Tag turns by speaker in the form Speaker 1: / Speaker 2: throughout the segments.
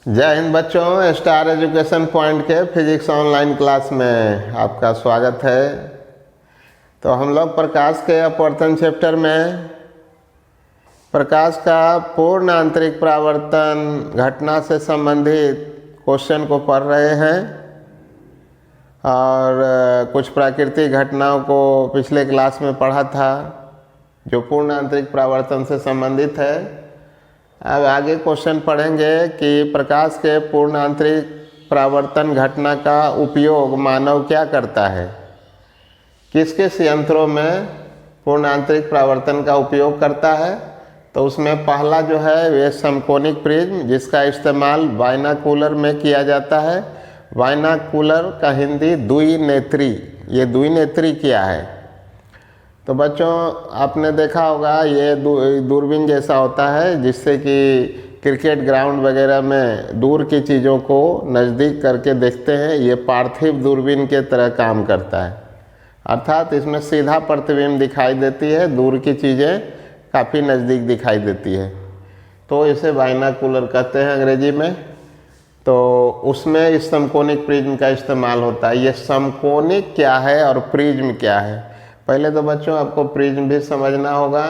Speaker 1: जय हिंद बच्चों, star education point के फिजिक्स ऑनलाइन क्लास में आपका स्वागत है। तो हम लोग प्रकाश के अपवर्तन चैप्टर में प्रकाश का पूर्ण आंतरिक परावर्तन घटना से संबंधित क्वेश्चन को पढ़ रहे हैं और कुछ प्राकृतिक घटनाओं को पिछले क्लास में पढ़ा था जो पूर्ण आंतरिक परावर्तन से संबंधित है। अब आगे क्वेश्चन पढ़ेंगे कि प्रकाश के पूर्ण आंतरिक परावर्तन घटना का उपयोग मानव क्या करता है, किस किस यंत्रों में पूर्ण आंतरिक परावर्तन का उपयोग करता है। तो उसमें पहला जो है वे समकोणिक प्रिज्म, जिसका इस्तेमाल बाइनोकुलर में किया जाता है। बाइनोकुलर का हिंदी द्विनेत्री, ये द्विनेत्री क्या है। तो बच्चों आपने देखा होगा ये दूरबीन जैसा होता है जिससे कि क्रिकेट ग्राउंड वगैरह में दूर की चीज़ों को नज़दीक करके देखते हैं। ये पार्थिव दूरबीन के तरह काम करता है, अर्थात इसमें सीधा प्रतिबिंब दिखाई देती है, दूर की चीज़ें काफ़ी नज़दीक दिखाई देती है। तो इसे बाइनोकुलर कहते हैं अंग्रेजी में। तो उसमें इस समकोणिक प्रिज्म का इस्तेमाल होता है। ये समकोणिक क्या है और प्रिज्म क्या है, पहले तो बच्चों आपको प्रिज्म भी समझना होगा।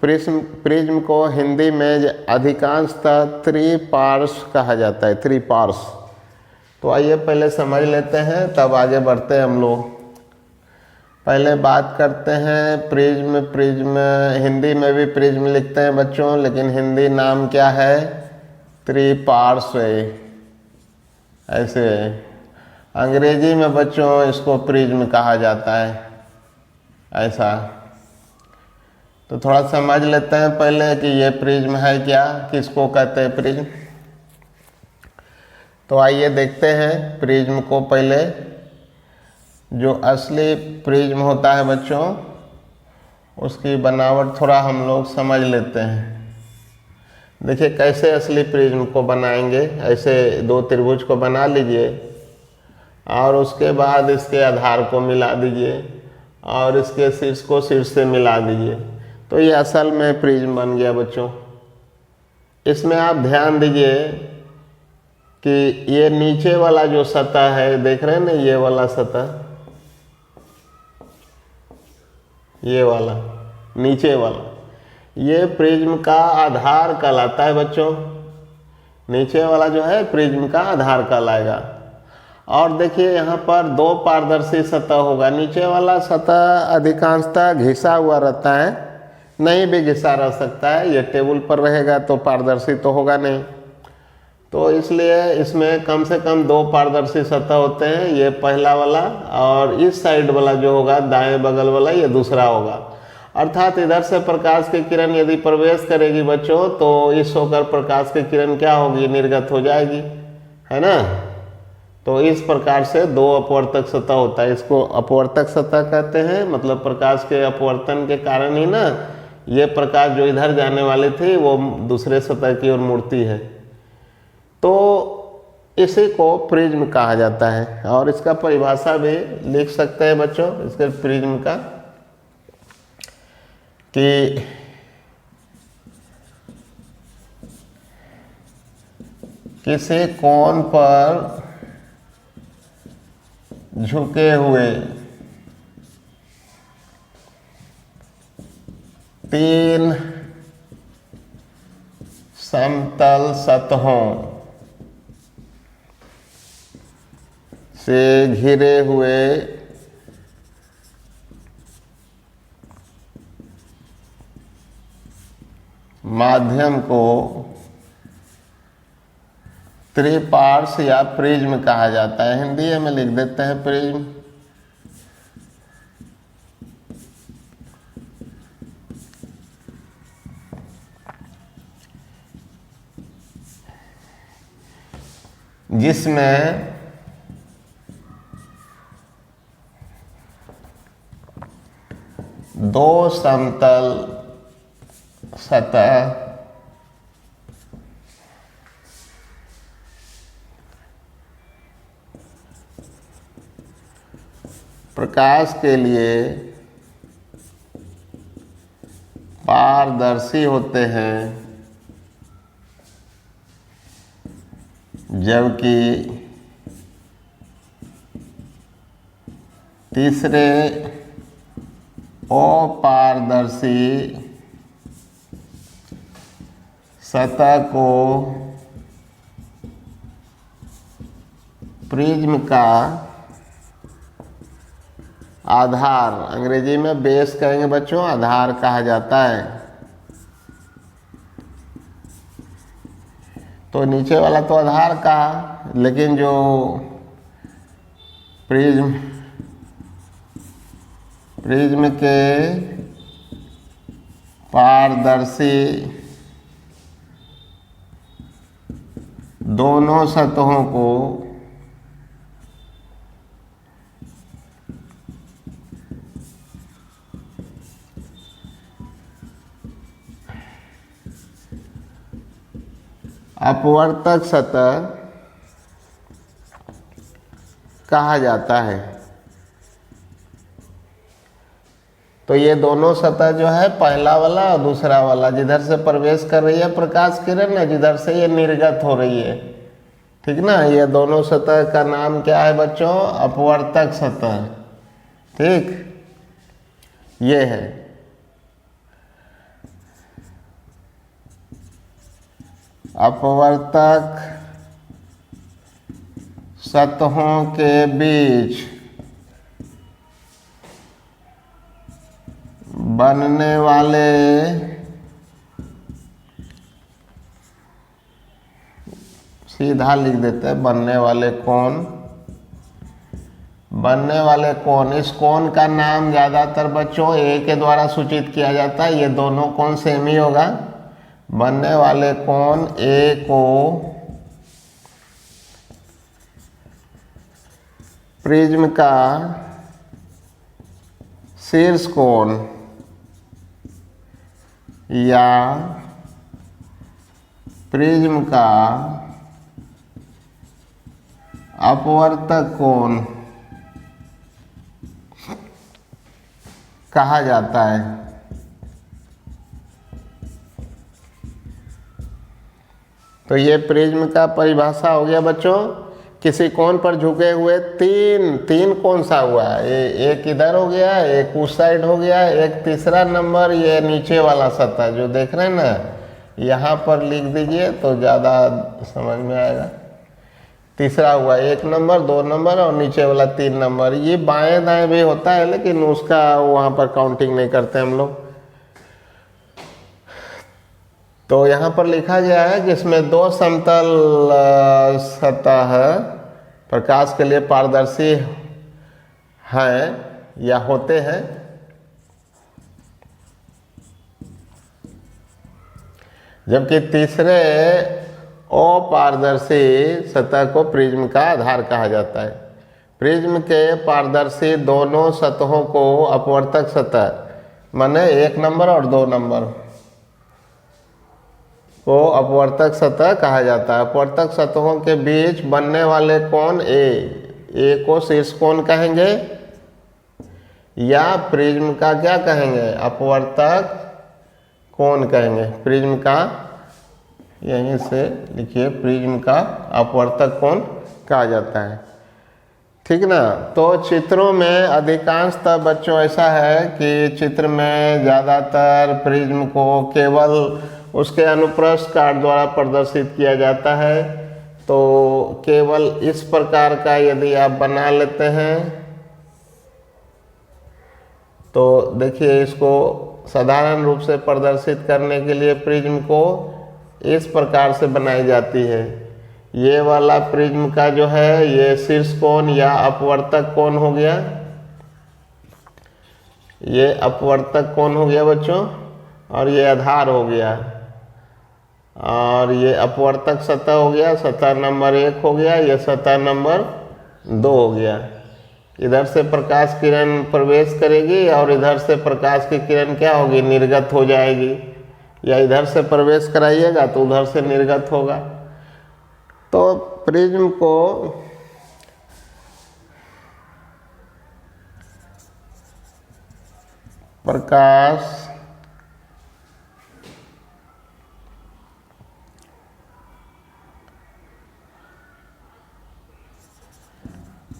Speaker 1: प्रिज्म को हिंदी में अधिकांशतः त्रिपार्श कहा जाता है, त्रिपार्श। तो आइए पहले समझ लेते हैं तब आगे बढ़ते हैं हम लोग। पहले बात करते हैं प्रिज्म हिंदी में भी प्रिज्म लिखते हैं बच्चों, लेकिन हिंदी नाम क्या है, त्रिपार्श्व। ऐसे अंग्रेजी में बच्चों इसको प्रिज्म कहा जाता है, ऐसा। तो थोड़ा समझ लेते हैं पहले कि ये प्रिज्म है क्या, किसको कहते हैं प्रिज्म। तो आइए देखते हैं प्रिज्म को। पहले जो असली प्रिज्म होता है बच्चों, उसकी बनावट थोड़ा हम लोग समझ लेते हैं। देखिए कैसे असली प्रिज्म को बनाएंगे। ऐसे दो त्रिभुज को बना लीजिए और उसके बाद इसके आधार को मिला दीजिए और इसके शीर्ष को शीर्ष से मिला दीजिए, तो ये असल में प्रिज्म बन गया बच्चों। इसमें आप ध्यान दीजिए कि ये नीचे वाला जो सतह है, देख रहे हैं ना, ये वाला सतह, ये वाला नीचे वाला, ये प्रिज्म का आधार कहलाता है बच्चों। नीचे वाला जो है प्रिज्म का आधार कहलाएगा। और देखिए यहाँ पर दो पारदर्शी सतह होगा। नीचे वाला सतह अधिकांशतः घिसा हुआ रहता है, नहीं भी घिसा रह सकता है। ये टेबल पर रहेगा तो पारदर्शी तो होगा नहीं, तो इसलिए इसमें कम से कम दो पारदर्शी सतह होते हैं। ये पहला वाला और इस साइड वाला जो होगा दाएं बगल वाला, ये दूसरा होगा। अर्थात इधर से प्रकाश की किरण यदि प्रवेश करेगी बच्चों, तो इस होकर प्रकाश की किरण क्या होगी, निर्गत हो जाएगी, है ना। तो इस प्रकार से दो अपवर्तक सतह होता है। इसको अपवर्तक सतह कहते हैं, मतलब प्रकाश के अपवर्तन के कारण ही ना ये प्रकाश जो इधर जाने वाली थी वो दूसरे सतह की ओर मुड़ती है। तो इसी को प्रिज्म कहा जाता है। और इसका परिभाषा भी लिख सकते हैं बच्चों इसके प्रिज्म का, कि किसी कोण पर झुके हुए तीन समतल सतहों से घिरे हुए माध्यम को त्रिपार्श्व या प्रिज्म कहा जाता है। हिंदी में लिख देते हैं प्रिज्म। जिसमें दो समतल सतह प्रकाश के लिए पारदर्शी होते हैं जबकि तीसरे अपारदर्शी सतह को प्रिज्म का आधार, अंग्रेजी में बेस कहेंगे बच्चों, आधार कहा जाता है। तो नीचे वाला तो आधार कहा, लेकिन जो प्रिज्म के पारदर्शी दोनों सतहों को अपवर्तक सतह कहा जाता है। तो ये दोनों सतह जो है, पहला वाला और दूसरा वाला, जिधर से प्रवेश कर रही है प्रकाश किरण ना, जिधर से ये निर्गत हो रही है, ठीक ना, ये दोनों सतह का नाम क्या है बच्चों? अपवर्तक सतह। ठीक, ये है। अपवर्तक सतहों के बीच बनने वाले सीधा लिख देते हैं, बनने वाले कोण, इस कोण का नाम ज़्यादातर बच्चों ए के द्वारा सूचित किया जाता है। ये दोनों कोण सेम ही होगा। बनने वाले कोण ए को प्रिज्म का शीर्ष कोण या प्रिज्म का अपवर्तक कोण कहा जाता है। तो ये प्रिज्म का परिभाषा हो गया बच्चों। किसी कोण पर झुके हुए तीन कौन सा हुआ है, एक इधर हो गया, एक उस साइड हो गया, एक तीसरा नंबर ये नीचे वाला सतह जो देख रहे हैं ना, यहाँ पर लिख दीजिए तो ज़्यादा समझ में आएगा। तीसरा हुआ 1 नंबर, 2 नंबर और नीचे वाला 3 नंबर। ये बाएं दाएं भी होता है, लेकिन उसका वहाँ पर काउंटिंग नहीं करते हम लोग। तो यहाँ पर लिखा गया है कि इसमें 2 समतल सतह प्रकाश के लिए पारदर्शी हैं या होते हैं, जबकि तीसरे अपारदर्शी सतह को प्रिज्म का आधार कहा जाता है। प्रिज्म के पारदर्शी दोनों सतहों को अपवर्तक सतह माने 1 नंबर और 2 नंबर को अपवर्तक सतह कहा जाता है। अपवर्तक सतहों के बीच बनने वाले कोण ए को शीर्ष कोण कहेंगे या प्रिज्म का क्या कहेंगे? अपवर्तक कोण कहेंगे। प्रिज्म का, यहीं से लिखिए, प्रिज्म का अपवर्तक कोण कहा जाता है। ठीक ना। तो चित्रों में अधिकांशतः बच्चों ऐसा है कि चित्र में ज़्यादातर प्रिज्म को केवल उसके अनुप्रस्थ काट द्वारा प्रदर्शित किया जाता है। तो केवल इस प्रकार का यदि आप बना लेते हैं तो देखिए, इसको साधारण रूप से प्रदर्शित करने के लिए प्रिज्म को इस प्रकार से बनाई जाती है। ये वाला प्रिज्म का जो है ये शीर्ष कोण या अपवर्तक कोण हो गया, ये अपवर्तक कोण हो गया बच्चों, और ये आधार हो गया, और ये अपवर्तक सतह हो गया, सतह नंबर 1 हो गया, ये सतह नंबर 2 हो गया। इधर से प्रकाश किरण प्रवेश करेगी और इधर से प्रकाश की किरण क्या होगी? निर्गत हो जाएगी। या इधर से प्रवेश कराइएगा तो उधर से निर्गत होगा। तो प्रिज्म को प्रकाश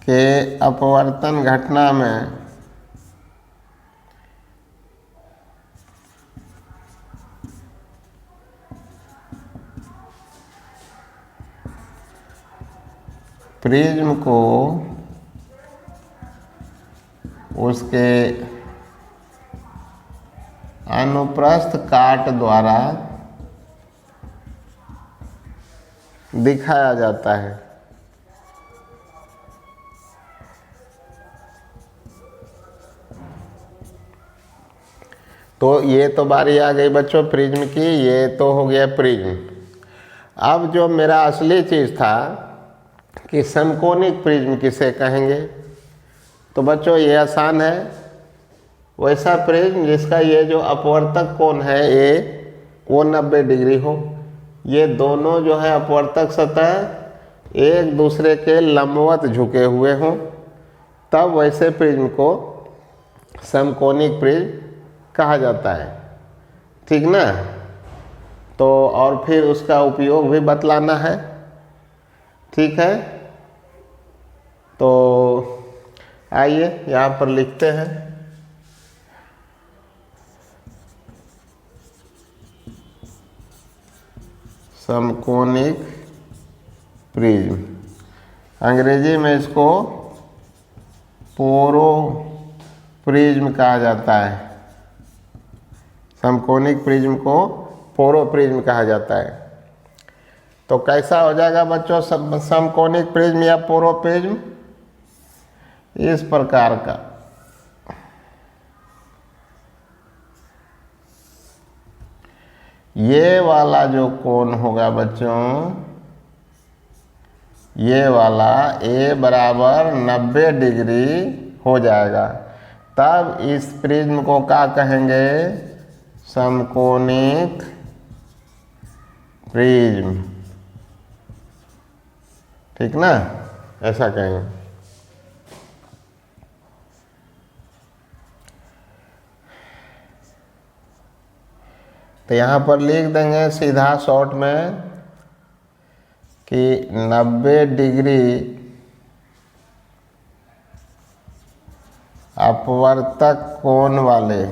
Speaker 1: के अपवर्तन घटना में प्रिज्म को उसके अनुप्रस्थ काट द्वारा दिखाया जाता है। तो ये तो बारी आ गई बच्चों प्रिज्म की, ये तो हो गया प्रिज्म। अब जो मेरा असली चीज़ था कि समकोणिक प्रिज्म किसे कहेंगे, तो बच्चों ये आसान है। वैसा प्रिज्म जिसका ये जो अपवर्तक कोण है ये वो 90 डिग्री हो, ये दोनों जो है अपवर्तक सतह एक दूसरे के लंबवत झुके हुए हों, तब वैसे प्रिज्म को समकोणिक प्रिज्म कहा जाता है। ठीक ना। तो और फिर उसका उपयोग भी बतलाना है। ठीक है, तो आइए यहाँ पर लिखते हैं। समकोणिक प्रिज्म, अंग्रेजी में इसको पोरो प्रिज्म कहा जाता है। समकोणिक प्रिज्म को पोरो प्रिज्म कहा जाता है। तो कैसा हो जाएगा बच्चों समकोणिक प्रिज्म या पोरो प्रिज्म? इस प्रकार का। ये वाला जो कोण होगा बच्चों, ये वाला A बराबर 90 डिग्री हो जाएगा, तब इस प्रिज्म को क्या कहेंगे? समकोणिक प्रिज्म। ठीक ना, ऐसा कहेंगे। तो यहाँ पर लिख देंगे सीधा शॉर्ट में कि 90 डिग्री अपवर्तक कोण वाले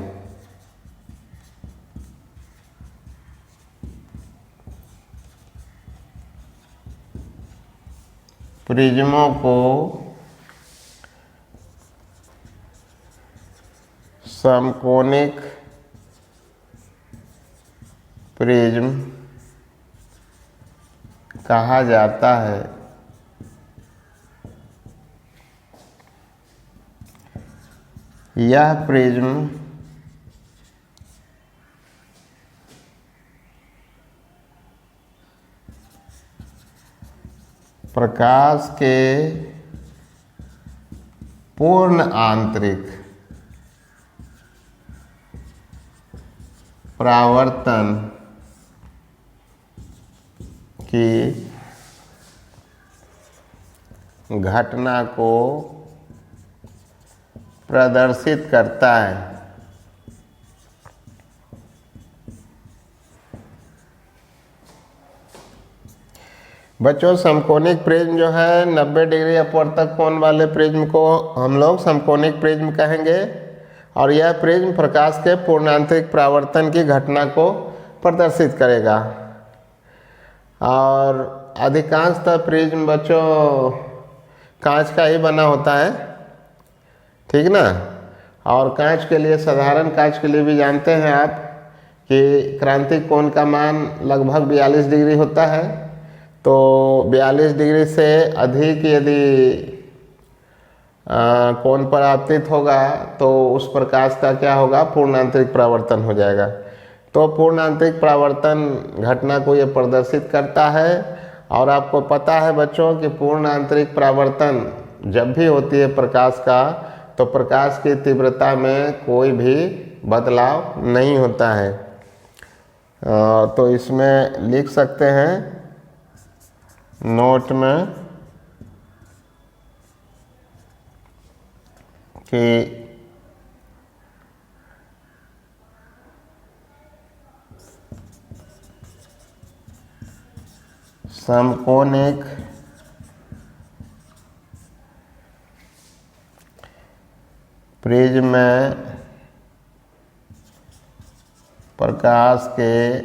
Speaker 1: प्रिज्मों को समकोणिक प्रिज्म कहा जाता है। यह प्रिज्म प्रकाश के पूर्ण आंतरिक परावर्तन की घटना को प्रदर्शित करता है। बच्चों समकोणिक प्रिज्म जो है 90 डिग्री अपवर्तक कोण वाले प्रिज्म को हम लोग समकोणिक प्रिज्म कहेंगे, और यह प्रिज्म प्रकाश के पूर्णांतरिक परावर्तन की घटना को प्रदर्शित करेगा। और अधिकांशतः प्रिज्म बच्चों कांच का ही बना होता है। ठीक ना। और कांच के लिए, साधारण कांच के लिए भी जानते हैं आप कि क्रांतिक कोण का मान लगभग 42 डिग्री होता है। तो 42 डिग्री से अधिक यदि कोण परावर्तित होगा तो उस प्रकाश का क्या होगा? पूर्ण आंतरिक परावर्तन हो जाएगा। तो पूर्ण आंतरिक परावर्तन घटना को ये प्रदर्शित करता है। और आपको पता है बच्चों कि पूर्ण आंतरिक परावर्तन जब भी होती है प्रकाश का, तो प्रकाश की तीव्रता में कोई भी बदलाव नहीं होता है। तो इसमें लिख सकते हैं नोट में कि समकोणिक प्रिज्म में प्रकाश के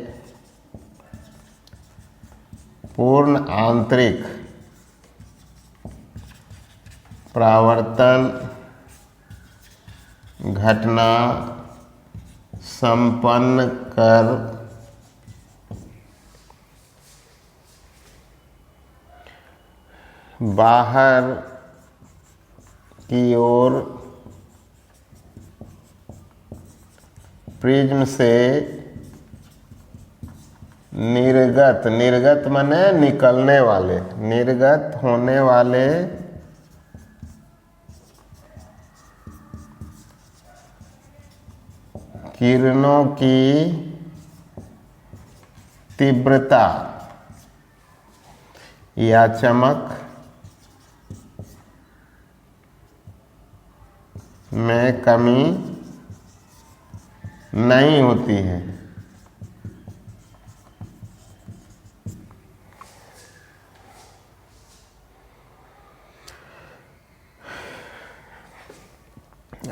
Speaker 1: पूर्ण आंतरिक परावर्तन घटना संपन्न कर बाहर की ओर प्रिज्म से निर्गत माने निकलने वाले, निर्गत होने वाले किरणों की तीव्रता या चमक में कमी नहीं होती है।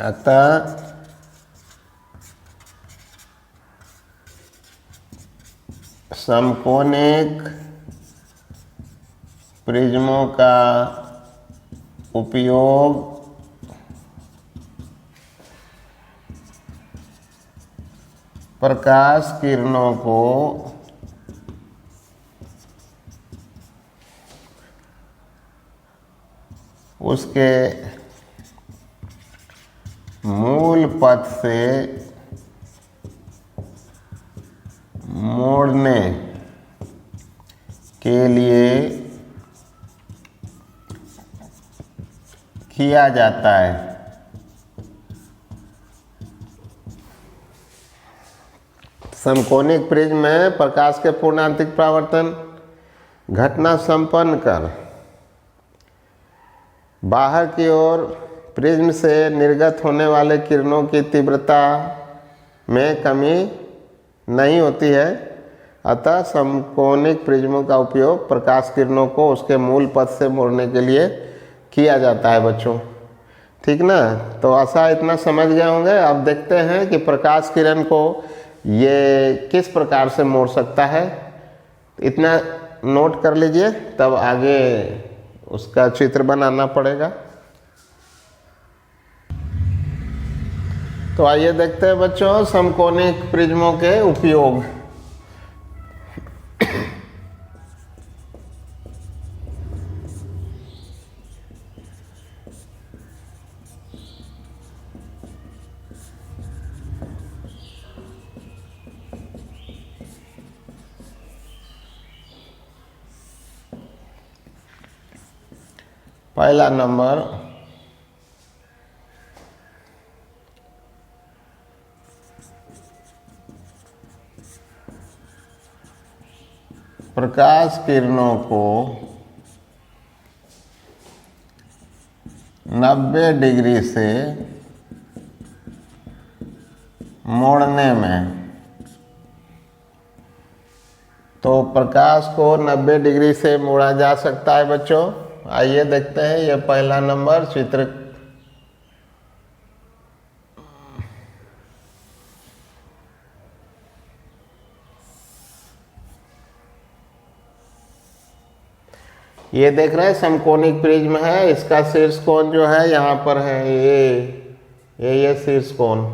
Speaker 1: अतः समकोणिक प्रिज्मों का उपयोग प्रकाश किरणों को उसके मूल पथ से मोड़ने के लिए किया जाता है। समकोणिक प्रिज्म में प्रकाश के पूर्ण आंतरिक परावर्तन घटना संपन्न कर बाहर की ओर प्रिज्म से निर्गत होने वाले किरणों की तीव्रता में कमी नहीं होती है। अतः समकोणिक प्रिज्मों का उपयोग प्रकाश किरणों को उसके मूल पथ से मोड़ने के लिए किया जाता है बच्चों। ठीक ना, तो आशा इतना समझ गए होंगे। अब देखते हैं कि प्रकाश किरण को ये किस प्रकार से मोड़ सकता है। इतना नोट कर लीजिए, तब आगे उसका चित्र बनाना पड़ेगा। तो आइए देखते हैं बच्चों समकोणिक प्रिज्मों के उपयोग। पहला नंबर, प्रकाश किरणों को 90 डिग्री से मोड़ने में, तो प्रकाश को 90 डिग्री से मोड़ा जा सकता है बच्चों। आइए देखते हैं ये पहला नंबर चित्र। ये देख रहे हैं समकोणिक प्रिज्म है, इसका शीर्ष कोण जो है यहाँ पर है, ये शीर्ष कोण।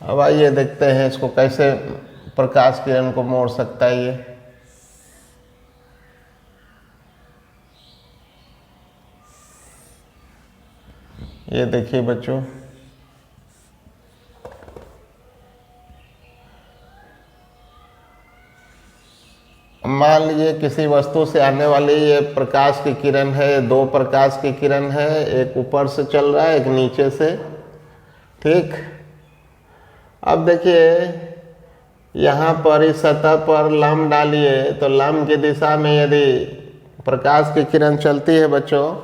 Speaker 1: अब आइए देखते हैं इसको कैसे प्रकाश किरण को मोड़ सकता है ये देखिए बच्चों, मान लीजिए किसी वस्तु से आने वाली ये प्रकाश की किरण है। दो प्रकाश की किरण है, एक ऊपर से चल रहा है, एक नीचे से। ठीक, अब देखिए यहाँ पर इस सतह पर लंब डालिए, तो लंब की दिशा में यदि प्रकाश की किरण चलती है बच्चों,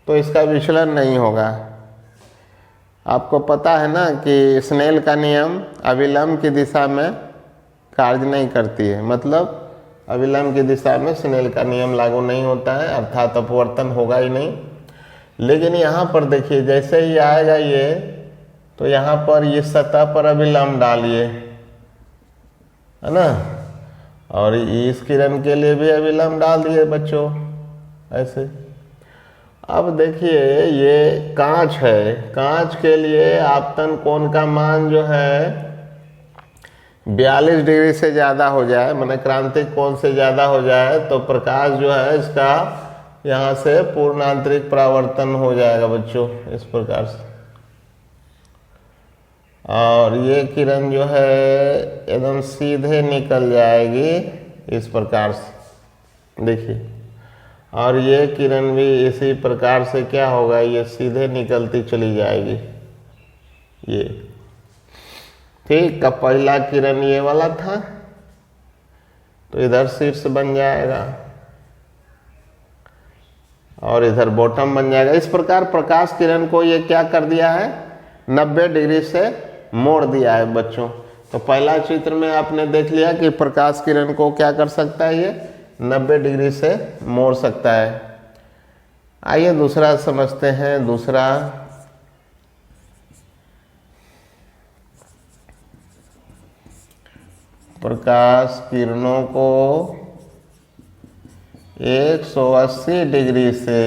Speaker 1: तो इसका विचलन नहीं होगा। आपको पता है ना कि स्नेल का नियम अभिलंब की दिशा में कार्य नहीं करती है, मतलब अभिलंब की दिशा में स्नेल का नियम लागू नहीं होता है, अर्थात अपवर्तन होगा ही नहीं। लेकिन यहाँ पर देखिए जैसे ही आएगा ये, तो यहाँ पर ये सतह पर अभिलंब डालिए, है ना, और इस किरण के लिए भी अभिलंब डाल दिए बच्चों ऐसे। अब देखिए ये कांच है, कांच के लिए आपतन कोण का मान जो है 42 डिग्री से ज़्यादा हो जाए, माने क्रांतिक कोण से ज़्यादा हो जाए, तो प्रकाश जो है इसका यहाँ से पूर्ण आंतरिक परावर्तन हो जाएगा बच्चों इस प्रकार से। और ये किरण जो है एकदम सीधे निकल जाएगी इस प्रकार से, देखिए। और ये किरण भी इसी प्रकार से क्या होगा, ये सीधे निकलती चली जाएगी ये, ठीक। का पहला किरण ये वाला था, तो इधर शीर्ष बन जाएगा और इधर बॉटम बन जाएगा। इस प्रकार प्रकाश किरण को ये क्या कर दिया है, 90 डिग्री से मोड़ दिया है बच्चों। तो पहला चित्र में आपने देख लिया कि प्रकाश किरण को क्या कर सकता है, ये 90 डिग्री से मोड़ सकता है। आइए दूसरा समझते हैं। दूसरा, प्रकाश किरणों को 180 डिग्री से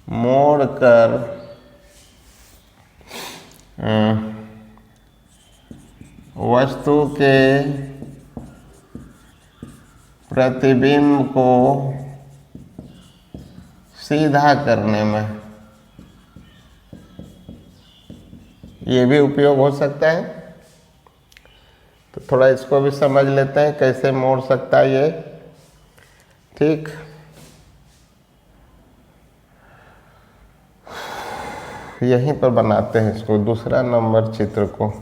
Speaker 1: मोड़कर वस्तु के प्रतिबिंब को सीधा करने में ये भी उपयोग हो सकता है। तो थोड़ा इसको भी समझ लेते हैं कैसे मोड़ सकता है ये, ठीक। यहीं पर बनाते हैं इसको, दूसरा नंबर चित्र को।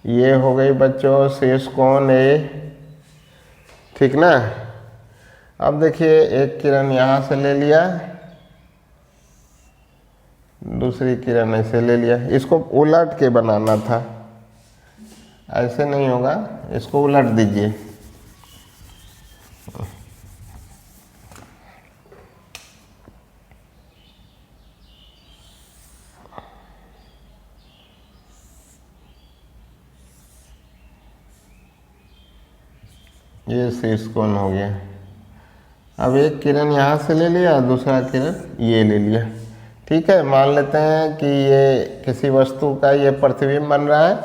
Speaker 1: ये हो गई बच्चों शीर्ष कोण ए, ठीक ना। अब देखिए एक किरण यहाँ से ले लिया, दूसरी किरण ऐसे ले लिया। इसको उलट के बनाना था, ऐसे नहीं होगा, इसको उलट दीजिए। ये शीर्ष कोण हो गया। अब एक किरण यहाँ से ले लिया, दूसरा किरण ये ले लिया, ठीक है। मान लेते हैं कि ये किसी वस्तु का ये प्रतिबिंब बन रहा है।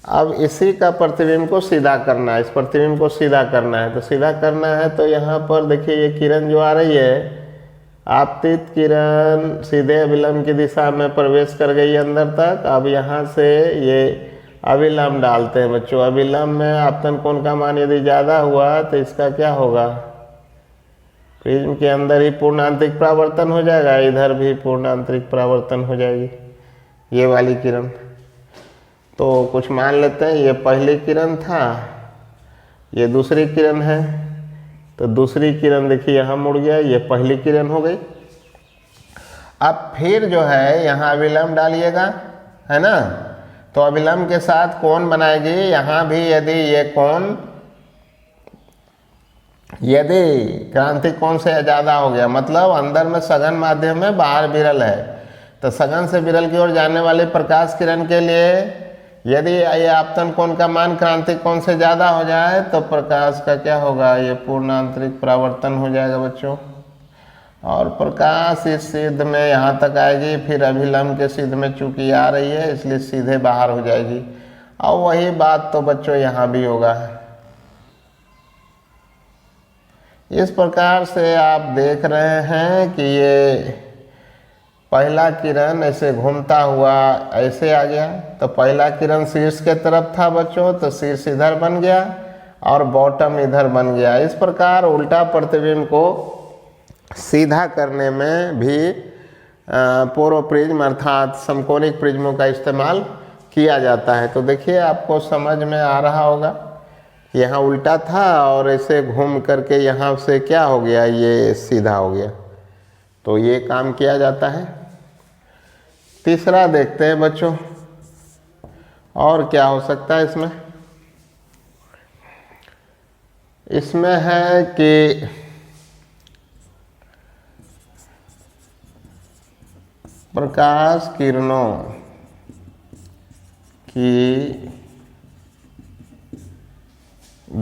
Speaker 1: अब इसी का प्रतिबिंब को सीधा करना है, इस प्रतिबिंब को सीधा करना है। तो सीधा करना है तो यहाँ पर देखिए ये किरण जो आ रही है, आपतित किरण सीधे अभिलंब की दिशा में प्रवेश कर गई अंदर तक। अब यहाँ से ये अभिलंब डालते हैं बच्चों। अभिलंब में आपतन कोण का मान यदि ज़्यादा हुआ तो इसका क्या होगा, प्रिज्म के अंदर ही पूर्ण आंतरिक परावर्तन हो जाएगा, इधर भी पूर्ण आंतरिक परावर्तन हो जाएगी ये वाली किरण। तो कुछ मान लेते हैं ये पहली किरण था, ये दूसरी किरण है। तो दूसरी किरण देखिए यहाँ मुड़ गया, ये पहली किरण हो गई। अब फिर जो है यहाँ अभिलंब डालिएगा, है ना। तो अभिलंब के साथ कोण बनाएगी। यहाँ भी यदि ये कोण यदि क्रांतिक कोण से ज़्यादा हो गया, मतलब अंदर में सघन माध्यम में, बाहर विरल है, तो सघन से विरल की ओर जाने वाली प्रकाश किरण के लिए यदि ये आपतन कोण का मान क्रांतिक कोण से ज़्यादा हो जाए तो प्रकाश का क्या होगा, ये पूर्ण आंतरिक परावर्तन हो जाएगा बच्चों। और प्रकाश इस सिद्ध में यहाँ तक आएगी, फिर अभिलंब के सिद्ध में चूंकि आ रही है इसलिए सीधे बाहर हो जाएगी। और वही बात तो बच्चों यहाँ भी होगा। इस प्रकार से आप देख रहे हैं कि ये पहला किरण ऐसे घूमता हुआ ऐसे आ गया। तो पहला किरण शीर्ष के तरफ था बच्चों, तो शीर्ष इधर बन गया और बॉटम इधर बन गया। इस प्रकार उल्टा प्रतिबिंब को सीधा करने में भी पूर्व प्रिज्म अर्थात समकोणिक प्रिज्मों का इस्तेमाल किया जाता है। तो देखिए आपको समझ में आ रहा होगा, यहाँ उल्टा था और ऐसे घूम करके यहाँ से क्या हो गया, ये सीधा हो गया। तो ये काम किया जाता है। तीसरा देखते हैं बच्चों, और क्या हो सकता है इसमें। इसमें है कि प्रकाश किरणों की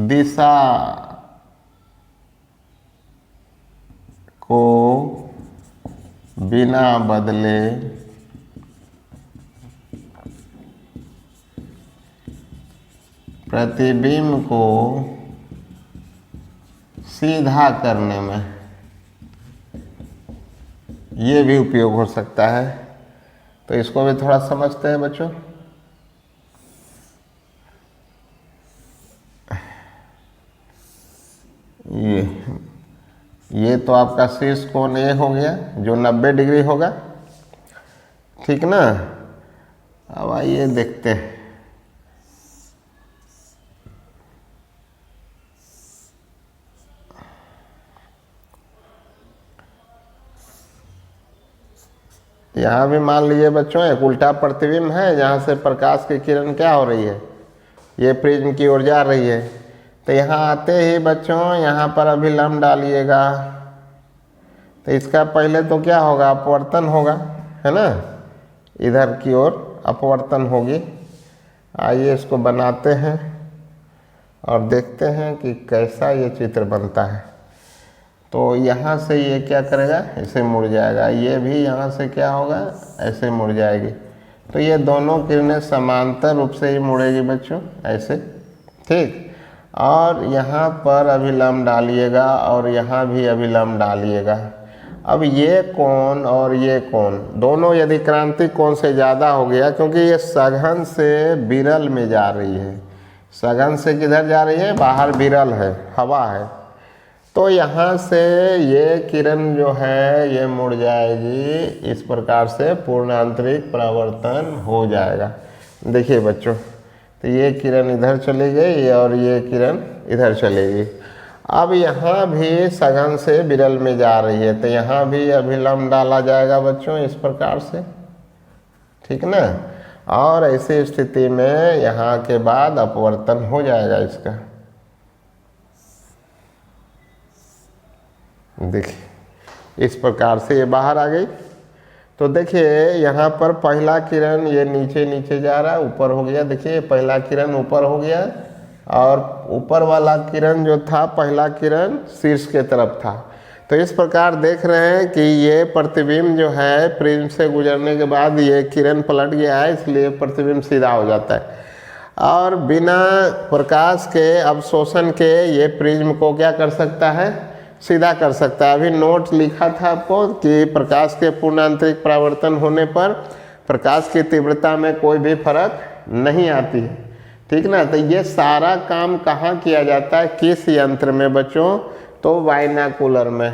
Speaker 1: दिशा को बिना बदले प्रतिबिंब को सीधा करने में ये भी उपयोग हो सकता है। तो इसको भी थोड़ा समझते हैं बच्चों। ये तो आपका शीर्ष कोण ये हो गया जो 90 डिग्री होगा, ठीक ना। अब आइए देखते हैं। यहाँ भी मान लीजिए बच्चों एक उल्टा प्रतिबिंब है, जहाँ से प्रकाश की किरण क्या हो रही है, ये प्रिज्म की ओर जा रही है। तो यहाँ आते ही बच्चों यहाँ पर अभिलंब डालिएगा, तो इसका पहले तो क्या होगा, अपवर्तन होगा, है ना, इधर की ओर अपवर्तन होगी। आइए इसको बनाते हैं और देखते हैं कि कैसा ये चित्र बनता है। तो यहाँ से ये क्या करेगा, ऐसे मुड़ जाएगा, ये भी यहाँ से क्या होगा, ऐसे मुड़ जाएगी। तो ये दोनों किरणें समांतर रूप से ही मुड़ेगी बच्चों, ऐसे, ठीक। और यहाँ पर अभिलंब डालिएगा और यहाँ भी अभिलंब डालिएगा। अब ये कोण और ये कोण दोनों यदि क्रांतिक कोण से ज़्यादा हो गया, क्योंकि ये सघन से विरल में जा रही है, सघन से किधर जा रही है, बाहर विरल है, हवा है, तो यहाँ से ये किरण जो है ये मुड़ जाएगी, इस प्रकार से पूर्ण आंतरिक परावर्तन हो जाएगा। देखिए बच्चों, तो ये किरण इधर चली गई और ये किरण इधर चलेगी। अब यहाँ भी सघन से विरल में जा रही है, तो यहाँ भी अभिलंब डाला जाएगा बच्चों, इस प्रकार से, ठीक ना। और ऐसी स्थिति में यहाँ के बाद अपवर्तन हो जाएगा इसका। देखिए इस प्रकार से ये बाहर आ गई। तो देखिए यहाँ पर पहला किरण ये नीचे नीचे जा रहा है, ऊपर हो गया। देखिए पहला किरण ऊपर हो गया और ऊपर वाला किरण जो था, पहला किरण शीर्ष के तरफ था। तो इस प्रकार देख रहे हैं कि ये प्रतिबिंब जो है प्रिज्म से गुजरने के बाद ये किरण पलट गया है, इसलिए प्रतिबिंब सीधा हो जाता है। और बिना प्रकाश के अवशोषण के ये प्रिज्म को क्या कर सकता है, सीधा कर सकता है। अभी नोट लिखा था आपको कि प्रकाश के पूर्ण आंतरिक परावर्तन होने पर प्रकाश की तीव्रता में कोई भी फर्क नहीं आती है, ठीक ना। तो ये सारा काम कहाँ किया जाता है, किस यंत्र में बच्चों, तो बाइनोकुलर में।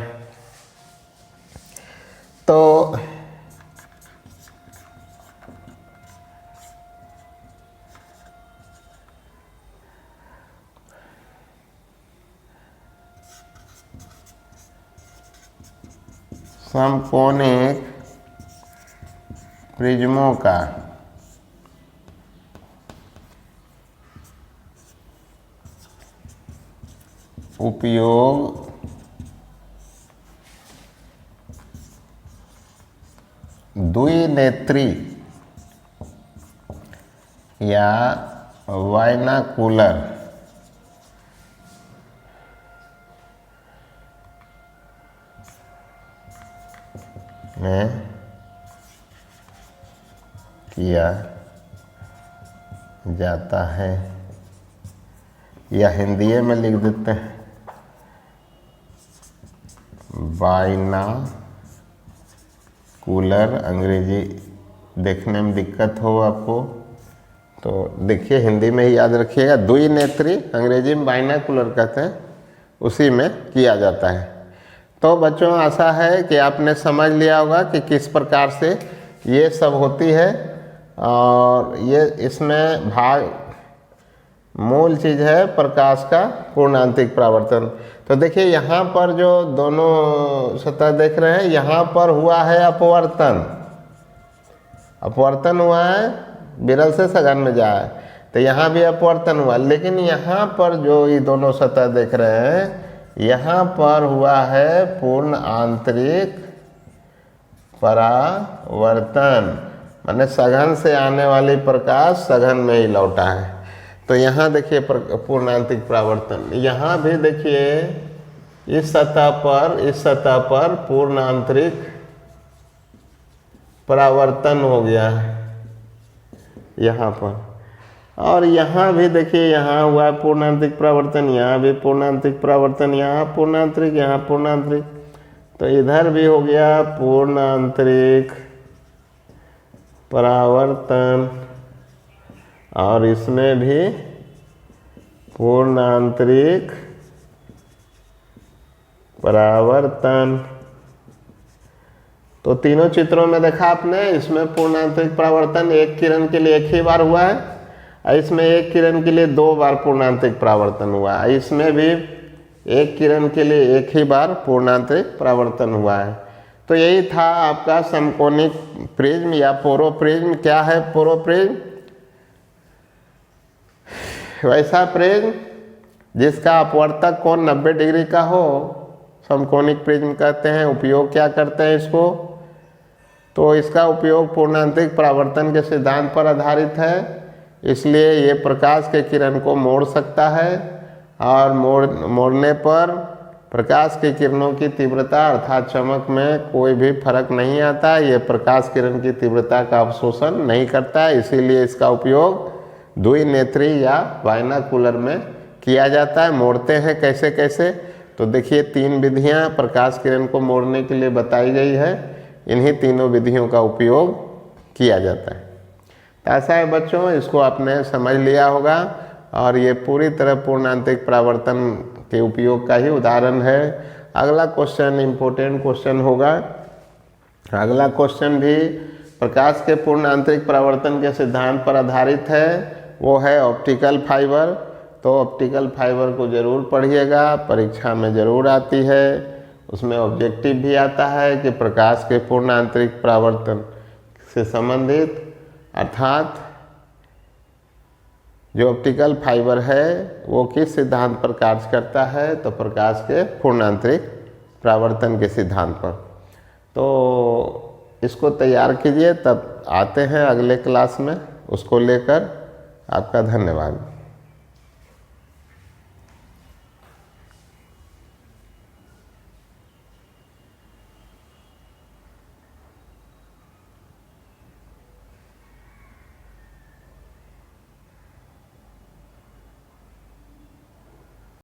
Speaker 1: तो समकोणिक प्रिज्मों का उपयोग द्विनेत्री या बाइनोकुलर में किया जाता है, या हिंदी में लिख देते हैं बाइनोकुलर। अंग्रेजी देखने में दिक्कत हो आपको तो देखिए हिंदी में ही याद रखिएगा, द्विनेत्री, अंग्रेजी में बाइनोकुलर कहते हैं, उसी में किया जाता है। तो बच्चों आशा है कि आपने समझ लिया होगा कि किस प्रकार से ये सब होती है। और ये इसमें भाग मूल चीज़ है प्रकाश का पूर्णांतरिक परावर्तन। तो देखिए यहाँ पर जो दोनों सतह देख रहे हैं, यहाँ पर हुआ है अपवर्तन, अपवर्तन हुआ है, विरल से सघन में जाए, तो यहाँ भी अपवर्तन हुआ। लेकिन यहाँ पर जो ये दोनों सतह देख रहे हैं, यहाँ पर हुआ है पूर्ण आंतरिक परावर्तन, माने सघन से आने वाली प्रकाश सघन में ही लौटा है। तो यहाँ देखिए पूर्णांतरिक परावर्तन, यहाँ भी देखिए इस सतह पर पूर्ण आंतरिक परावर्तन हो गया है यहाँ पर, और यहाँ भी देखिए यहाँ हुआ है पूर्णांतरिक परावर्तन, यहाँ भी पूर्णांतरिक परावर्तन, यहाँ पूर्णांतरिक, यहाँ पूर्णांतरिक, तो इधर भी हो गया पूर्ण आंतरिक परावर्तन और इसमें भी पूर्ण आंतरिक परावर्तन। तो तीनों चित्रों में देखा आपने, इसमें पूर्ण आंतरिक परावर्तन एक किरण के लिए एक ही बार हुआ है, और इसमें एक किरण के लिए 2 बार पूर्ण आंतरिक परावर्तन हुआ है, इसमें भी एक किरण के लिए एक ही बार पूर्ण आंतरिक परावर्तन हुआ है। तो यही था आपका समकोणिक प्रिज्म या पोरोप्रिज्म। क्या है पोरोप्रिज्म? वैसा प्रिज्म जिसका अपवर्तक कोण 90 डिग्री का हो, समकोणिक प्रिज्म कहते हैं। उपयोग क्या करते हैं इसको? तो इसका उपयोग पूर्णांतरिक परावर्तन के सिद्धांत पर आधारित है, इसलिए ये प्रकाश के किरण को मोड़ सकता है, और मोड़ने पर प्रकाश की किरणों की तीव्रता अर्थात चमक में कोई भी फर्क नहीं आता। ये प्रकाश किरण की तीव्रता का अवशोषण नहीं करता है, इसीलिए इसका उपयोग द्विनेत्री या बाइनोकुलर में किया जाता है। मोड़ते हैं कैसे कैसे? तो देखिए 3 विधियां प्रकाश किरण को मोड़ने के लिए बताई गई है, इन्हीं तीनों विधियों का उपयोग किया जाता है। तो ऐसा है बच्चों, इसको आपने समझ लिया होगा, और ये पूरी तरह पूर्णांतरिक परावर्तन के उपयोग का ही उदाहरण है। अगला क्वेश्चन इम्पोर्टेंट क्वेश्चन होगा। अगला क्वेश्चन भी प्रकाश के पूर्ण आंतरिक परावर्तन के सिद्धांत पर आधारित है, वो है ऑप्टिकल फाइबर। तो ऑप्टिकल फाइबर को ज़रूर पढ़िएगा, परीक्षा में ज़रूर आती है। उसमें ऑब्जेक्टिव भी आता है कि प्रकाश के पूर्ण आंतरिक परावर्तन से संबंधित, अर्थात जो ऑप्टिकल फाइबर है वो किस सिद्धांत पर कार्य करता है? तो प्रकाश के पूर्ण आंतरिक परावर्तन के सिद्धांत पर। तो इसको तैयार कीजिए, तब आते हैं अगले क्लास में उसको लेकर। आपका धन्यवाद।